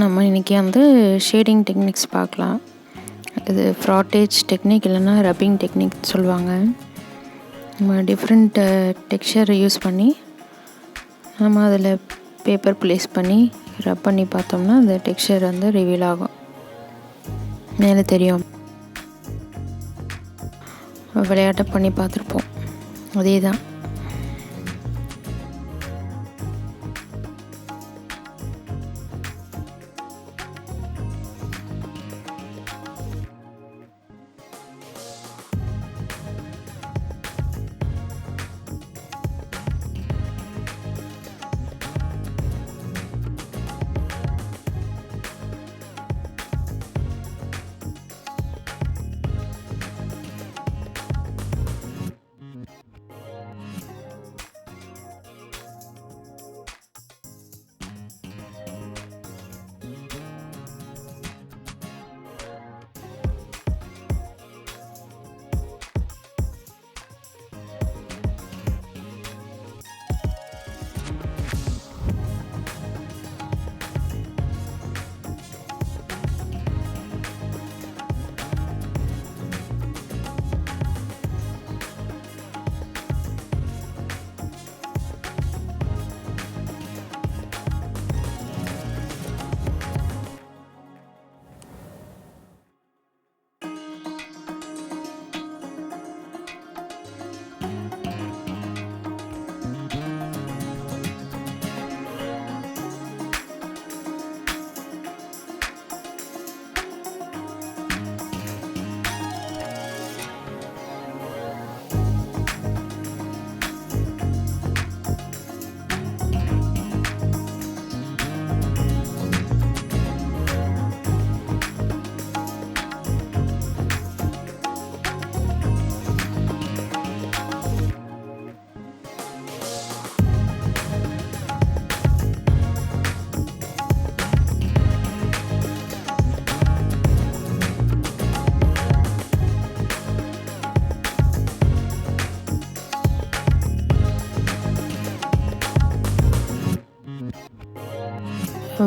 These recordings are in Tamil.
நம்ம இன்றைக்கி வந்து ஷேடிங் டெக்னிக்ஸ் பார்க்கலாம். இது ஃப்ராட்டேஜ் டெக்னிக் இல்லைன்னா ரப்பிங் டெக்னிக் சொல்லுவாங்க. நம்ம டிஃப்ரெண்ட் டெக்ஸ்சர் யூஸ் பண்ணி நம்ம அதில் பேப்பர் ப்ளேஸ் பண்ணி ரப் பண்ணி பார்த்தோம்னா அந்த டெக்ஸ்சர் வந்து ரிவீல் ஆகும், மேலே தெரியும். விளையாட்டை பண்ணி பார்த்துருப்போம், அதே தான்.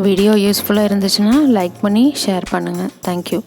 வீடியோ யூஸ்ஃபுல்லாக இருந்துச்சுன்னா லைக் பண்ணி ஷேர் பண்ணுங்கள். தேங்க்யூ.